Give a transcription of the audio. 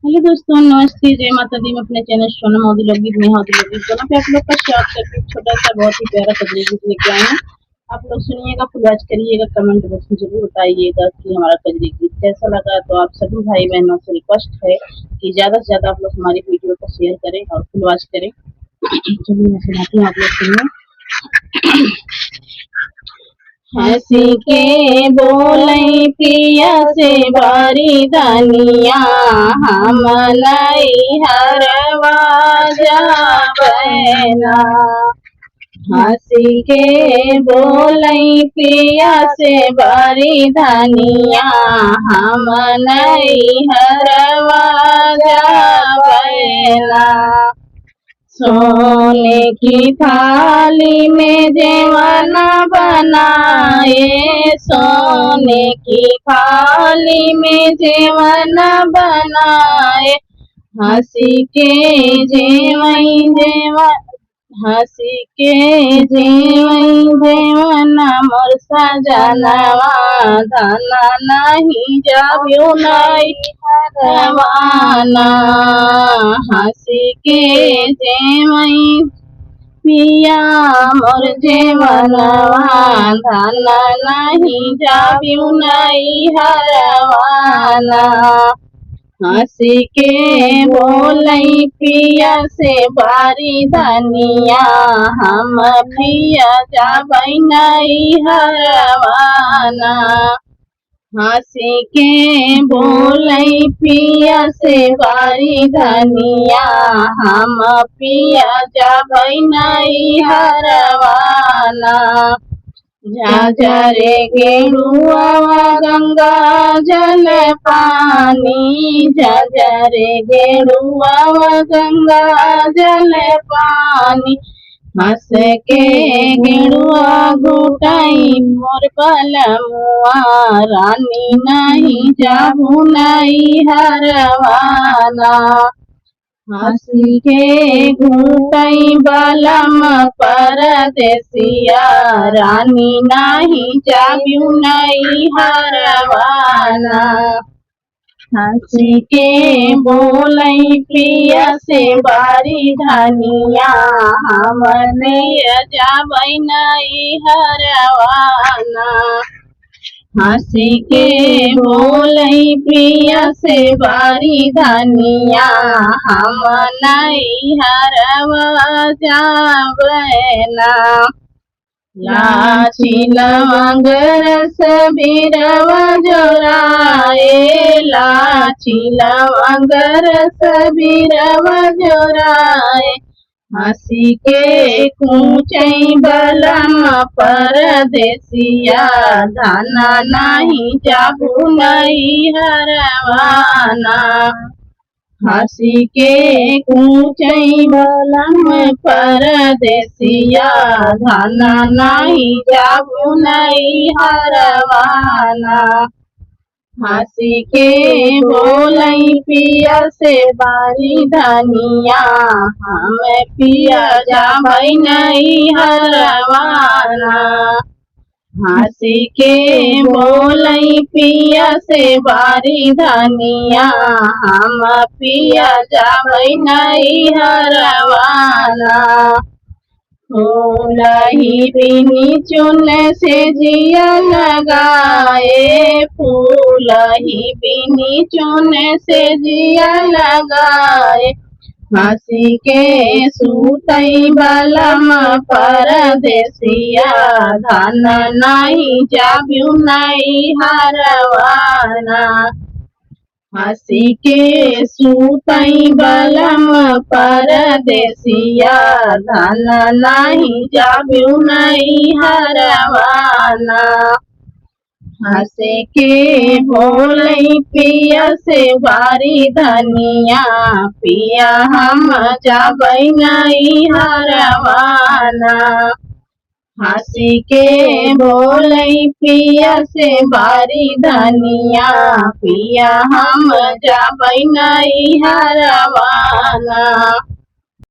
Hello दोस्तों, नमस्ते, जय माता दी। मैं अपने चैनल सोनम मोदी लोगी नेहा लोगी दोनों पे आप लोग का स्वागत करके एक छोटा सा बहुत ही प्यारा कजरी गीत लेके आए हैं। आप लोग सुनिएगा, फुल वॉच करिएगा, कमेंट बॉक्स में जरूर बताइएगा कि हमारा कजरी गीत कैसा लगा। तो आप सभी भाई बहनों से रिक्वेस्ट है कि ज्यादा से ज्यादा आप लोग हमारी वीडियो को शेयर करें और फुल वॉच करें। चलिए मैं सुनाती हूँ, आप लोग सुनिए। हंसी के बोलै पिया से बारी दानिया, हम नहीं हरवा जाबैना। हंसी के बोलै पिया से बारी दानिया, हम नहीं हरवा जाबैना। सोने की थाली में जेवन बनाए, सोने की थाली में जेवन बनाए, हंसी के जेवई जेवन, हंसी के जेवई जेवन मोर सजनवा, धना नहीं जाबियो नहीं रवाना। हंसी के जेवई पिया मोर जेवनवा, धना नहीं जाबियो नहीं हरवाना। हंसी के बोलै पिया से बारी धनिया, हम पिया जाबै नहीं हरवाना। हंसी के बोलै पिया से बारी धनिया, हम पिया जाबै नहीं हरवाना। झाझरे गेरुआ गंगा जल पानी, झाझरे गेरुआ गंगा जल पानी, हंस के गेरुआ घुटाई मोर बलमुआ, रानी नहीं जाबू नहीं हरवाना। हंसी के घुटई बलम परदेसिया, रानी नहीं जाबियो नहीं हरवाना। हंसी के बोलै पिया से बारी धनिया, हम नहीं जाबै नहीं हरवाना। हंसी के बोलै पिया से बारी धनिया, हम नहीं हरवा जाबैना। लाची लवंग रस बिरवा जोराए, लाची लवंग रस बिरवा जोराए, हंसी के कूचई बलम परदेसिया, धना नहीं जाबू नहीं हरवाना। हंसी के कूचई बलम परदेसिया, धना नहीं जाबू नहीं हरवाना। हंसी के बोलै पिया से बारी धनिया, हम पिया जाबै नहीं हरवाना। हंसी के बोलै पिया से बारी धनिया, हम पिया जाबै नहीं हरवाना। फूलही बिनी चुन से जिया लगाए, फूलही बिनी चुन से जिया लगाए, हंसी के सूतई बलम परदेसिया, धन नहीं जाबियो नहीं हरवाना। हंसी के सूतई बलम परदेसिया, धन नहीं जाबियो नहीं हरवाना। हंसी के बोलै पिया से बारी धनिया, पिया हम जाबै नहीं हरवाना। हंसी के बोलै पिया से बारी धनिया, पिया हम जाबै नहीं हरवाना।